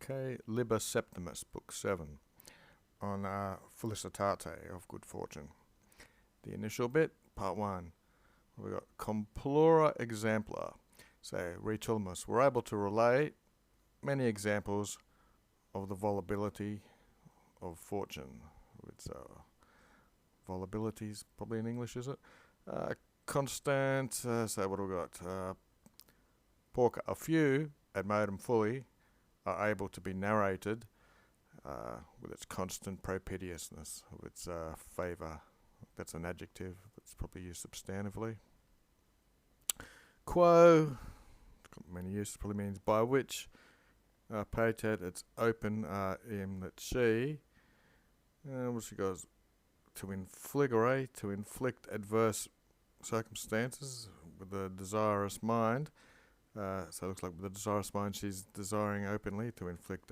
Okay, Liber Septimus, Book 7, on Felicitate of Good Fortune. The initial bit, Part 1. We've got Complora Exemplar. So, Retulmus, we're able to relate many examples of the volatility of fortune. It's volatilities, probably in English, is it? Constant, so what have we got? Porca, a few, ad modum fully, are able to be narrated with its constant propitiousness, of its favour. That's an adjective that's probably used substantively. Quo, it's got many uses, probably means by which. Patet, it's open, in that she, what she goes, to infligere, to inflict adverse circumstances with a desirous mind. So it looks like with the desirous mind, she's desiring openly to inflict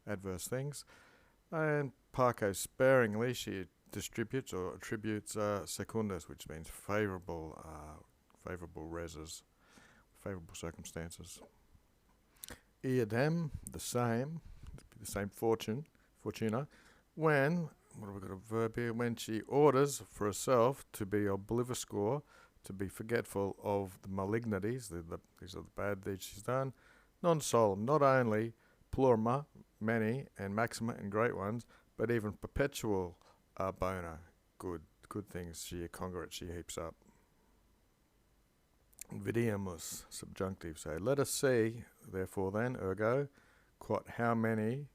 adverse things. And Parco, sparingly, she distributes or attributes secundus, which means favourable reses, favourable circumstances. Iadem, the same fortuna, when, what have we got a verb here, when she orders for herself to be obliviscore, to be forgetful of the malignities, these are the bad deeds she's done, non solum, not only plurima, many, and maxima, and great ones, but even perpetual bona, good things she congregate, she heaps up. Vidiamus, subjunctive, say, let us see, therefore then, ergo, quot, how many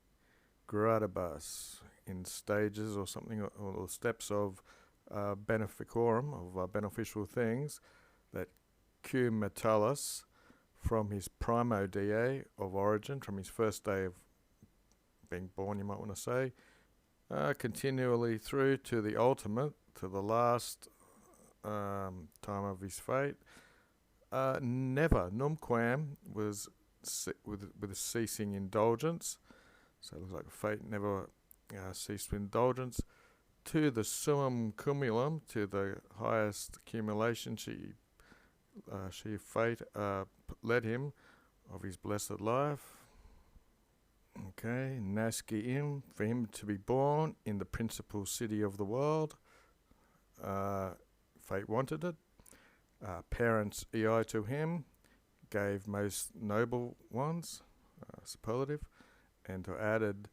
gradibus, in stages or something, or steps of beneficorum, of beneficial things, that Q Metallus, from his primo die of origin, from his first day of being born, you might want to say, continually through to the ultimate, to the last time of his fate, never, numquam, was with a ceasing indulgence, so it looks like fate never ceased with indulgence, to the summum cumulum, to the highest accumulation she fate led him of his blessed life. Okay, nasciim, for him to be born in the principal city of the world. Fate wanted it. Parents ei to him, gave most noble ones, superlative, and to added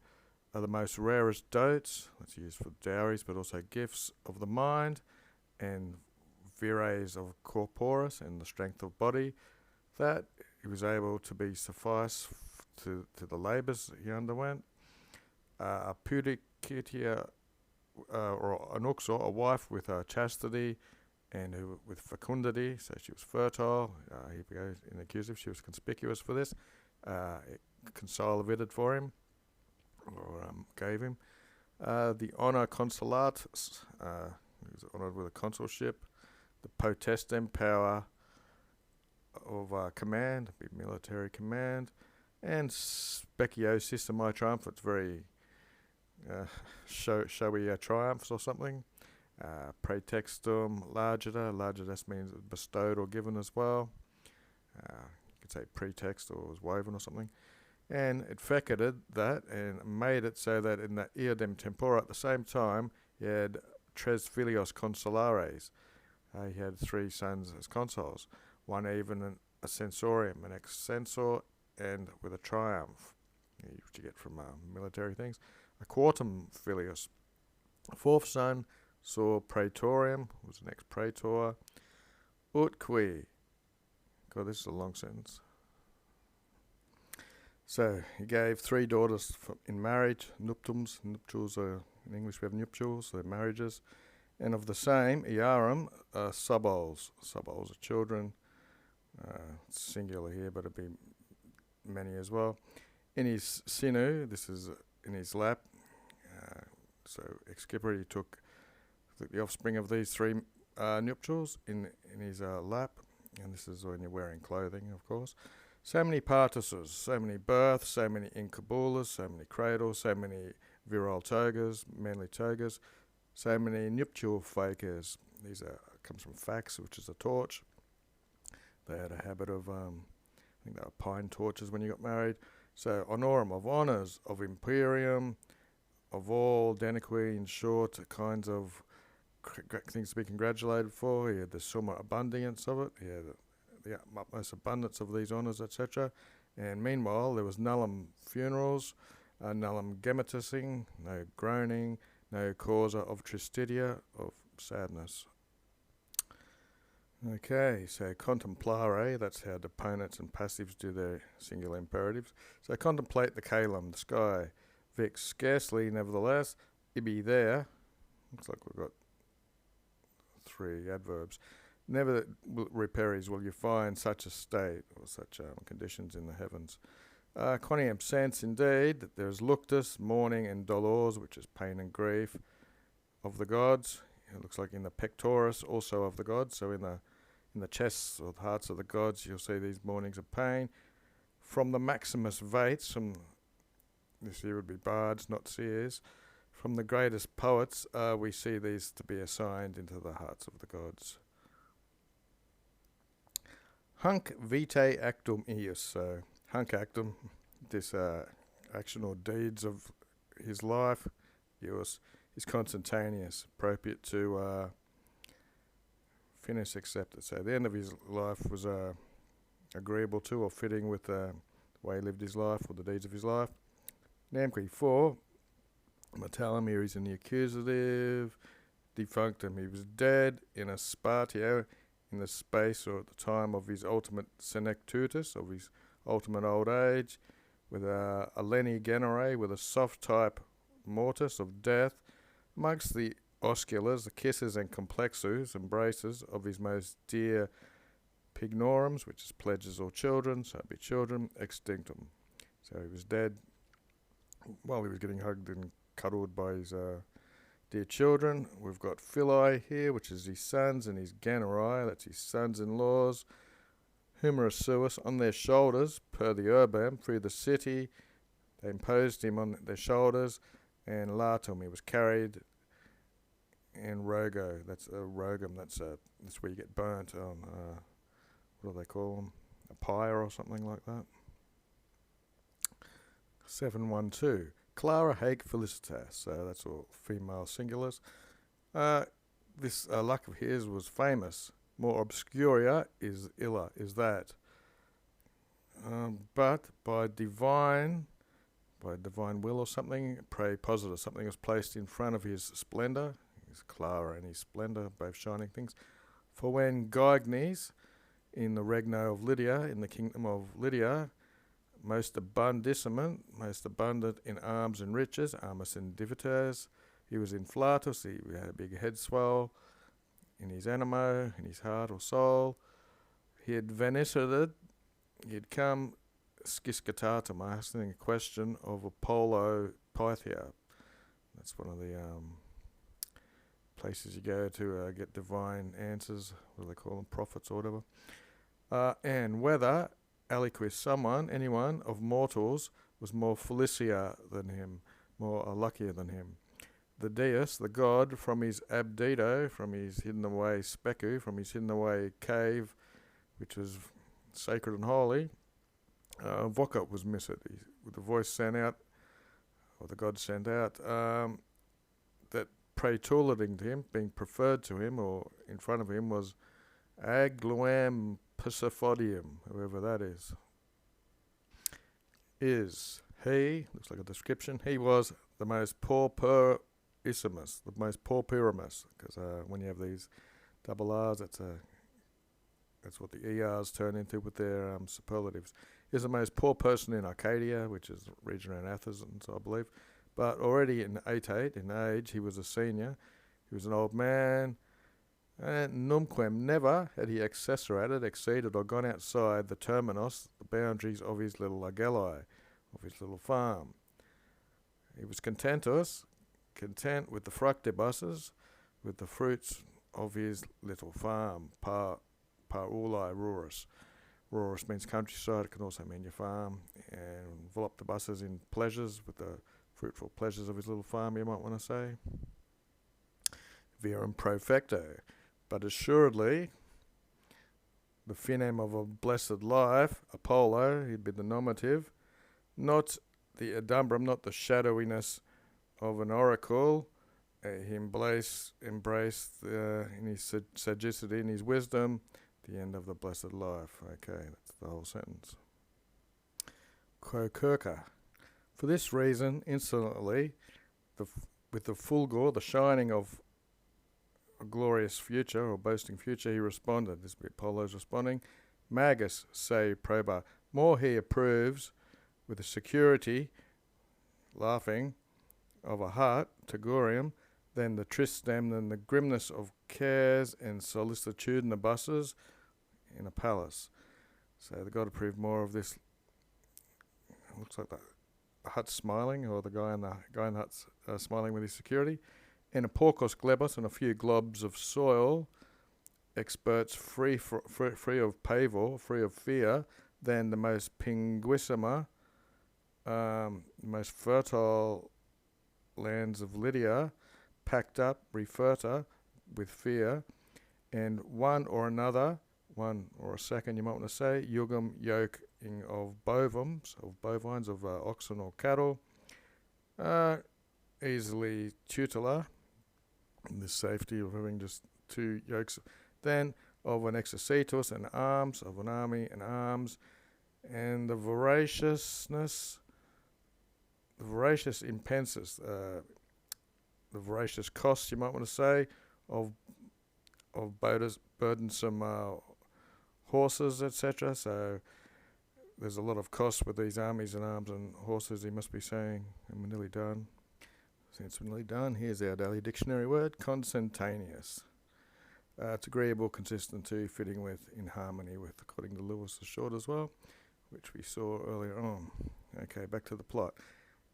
are the most rarest dotes, that's used for dowries, but also gifts of the mind, and vires of corporis, and the strength of body, that he was able to be suffice to the labours he underwent. A pudicitia, or an uxor, a wife with chastity, and who with fecundity, so she was fertile. Here we go in accusative, she was conspicuous for this. Consolidated for him, or gave him. The honor consulatus, he was honoured with a consulship. The potestem, power of command, be military command. And speciosis, semi-triumph, very showy triumphs or something. Praetextum largitas means bestowed or given as well. You could say pretext or was woven or something. And it fecunded that and made it so that in the iodem tempora at the same time he had tres filios consulares. He had 3 sons as consuls, one even a censorium, an ex-censor, and with a triumph, which you get from military things. A quartum filios, a 4th son, saw praetorium, was an ex-praetor. Ut qui, God, this is a long sentence. So he gave 3 daughters in marriage, nuptials are, in English we have nuptials, they're marriages, and of the same, iarum, subols are children, singular here, but it'd be many as well. In his sinu, this is in his lap, so excipere, he took the offspring of these 3 nuptials in his lap, and this is when you're wearing clothing, of course. So many partices, so many births, so many incubulas, so many cradles, so many virile togas, manly togas, so many nuptial fakers. These comes from fax, which is a torch. They had a habit of, I think they were pine torches when you got married. So honorum of honours, of imperium, of all, deniqui, in short, kinds of things to be congratulated for. He had the summa abundience of it. He had the utmost abundance of these honours, etc. And meanwhile, there was nullum funerals, nullum gemmetising, no groaning, no causa of tristitia, of sadness. Okay, so contemplare, that's how deponents and passives do their singular imperatives. So contemplate the caelum, the sky. Vix, scarcely, nevertheless. Ibi, there. Looks like we've got 3 adverbs. Never reperis will you find such a state or such conditions in the heavens. Quoniam sense, indeed, that there is luctus, mourning, and dolors, which is pain and grief, of the gods. It looks like in the pectoris also of the gods. So in the chests or the hearts of the gods, you'll see these mournings of pain. From the Maximus Vates, from this here would be bards, not seers. From the greatest poets, we see these to be assigned into the hearts of the gods. Hunc vitae actum eius, so hunc actum, this action or deeds of his life, eius, is consentaneous, appropriate to finis accepted. So the end of his life was agreeable to or fitting with the way he lived his life or the deeds of his life. Namque 4, Metallum, here is in the accusative. Defunctum, he was dead in a spatio, in the space or at the time of his ultimate senectutus, of his ultimate old age, with a leni genere, with a soft type mortis of death, amongst the osculars, the kisses and complexus, embraces of his most dear pignorums, which is pledges or children, so it'd be children, extinctum. So he was dead while he was getting hugged and cuddled by his dear children. We've got Phili here, which is his sons, and his Ganeri, that's his sons-in-laws. Humerus suis, on their shoulders, per the urbam, through the city. They imposed him on their shoulders, and latum, he was carried. And rogo, that's a rogum, that's where you get burnt on, what do they call them? A pyre or something like that. 712. Clara haec felicitas, so that's all female singulars. This luck of his was famous. More obscuria is illa, is that. But by divine will or something, praepositor, something was placed in front of his splendour, his Clara and his splendour, both shining things. For when Gyges, in the regno of Lydia, in the kingdom of Lydia, most abundant in arms and riches, armus and divitas. He was in flatus, he had a big head swell in his animo, in his heart or soul. He had venerated, he had come schiscatatum, asking a question of Apollo Pythia. That's one of the places you go to get divine answers, what do they call them, prophets or whatever. And whether aliquis anyone of mortals was more felicia than him, more luckier than him. The deus, the god, from his abdido, from his hidden away specu, from his hidden away cave, which was sacred and holy, voca was missed. With the voice sent out, or the god sent out, that praetulating to him, being preferred to him, or in front of him, was agluam Pisopodium, whoever that is. He, looks like a description, he was the most pauperissimus, the most pauperimus, because when you have these double R's, that's what the ERs turn into with their superlatives. He's the most poor person in Arcadia, which is a region around Athens, I believe. But already in age, he was a senior. He was an old man. And numquem, never had he accessoriated, exceeded, or gone outside the terminus, the boundaries of his little agelai, of his little farm. He was content with the fructibusses, with the fruits of his little farm, par ulai rurus. Rurus means countryside, it can also mean your farm, and voluptibusses in pleasures, with the fruitful pleasures of his little farm, you might want to say. Virum profecto. But assuredly, the finem of a blessed life, Apollo, he'd be the nominative, not the adumbrum, not the shadowiness of an oracle. He embraced in his sagacity, in his wisdom, the end of the blessed life. Okay, that's the whole sentence. Quo circa. For this reason, insolently, with the fulgor, the shining of a glorious future or boasting future, he responded. This bit Apollo's responding. Magus se proba. More he approves with the security, laughing, of a heart, Tagorium, than the tristem, than the grimness of cares and solicitudinibusses in a palace. So the God approved more of this. Looks like the hut smiling, or the guy in the hut's smiling with his security, and a porcos glebos and a few globs of soil, experts free of pavor, free of fear, than the most pinguissima, most fertile lands of Lydia, packed up, referta, with fear, and one or a second, you might want to say, yugum yoking of bovines, of oxen or cattle, easily tutelar, in the safety of having just two yokes, then of an exercitus and arms, of an army and arms, and the voracious impenses, the voracious costs, you might want to say, of burdensome horses, etc. So there's a lot of costs with these armies and arms and horses, he must be saying. And we're nearly done. Since we're nearly done, here's our daily dictionary word, consentaneous. It's agreeable, consistent to, fitting with, in harmony with, according to Lewis Short as well, which we saw earlier on. Okay, back to the plot.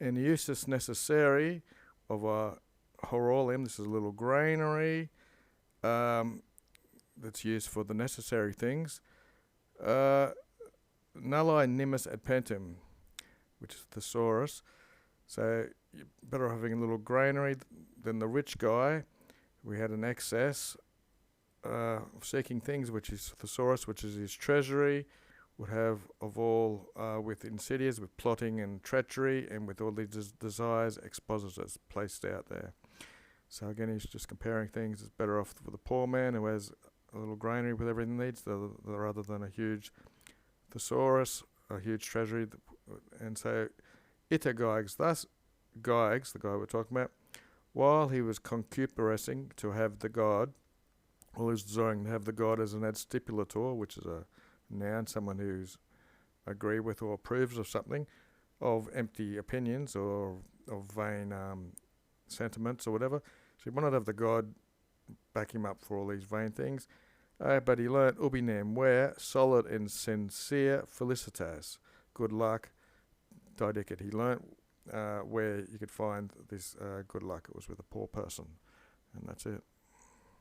In usus necessari of a horolium, this is a little granary that's used for the necessary things. Nulli nimis ad pentum, which is thesaurus. So you're better having a little granary than the rich guy. We had an excess of seeking things, which is thesaurus, which is his treasury, would have of all with insidious, with plotting and treachery, and with all these desires, expositors placed out there. So again, he's just comparing things. It's better off for the poor man who has a little granary with everything he needs, rather than a huge thesaurus, a huge treasury. And so, ita Gyges, thus Gyges, the guy we're talking about, while he was concupiscing to have the god, or is desiring to have the god as an ad stipulator, which is a noun, someone who's agree with or approves of something, of empty opinions or of vain sentiments or whatever. So he wanted to have the god back him up for all these vain things. But he learnt ubi nem where, solid and sincere felicitas, good luck, didicit. He learnt where you could find this good luck. It was with a poor person. And that's it.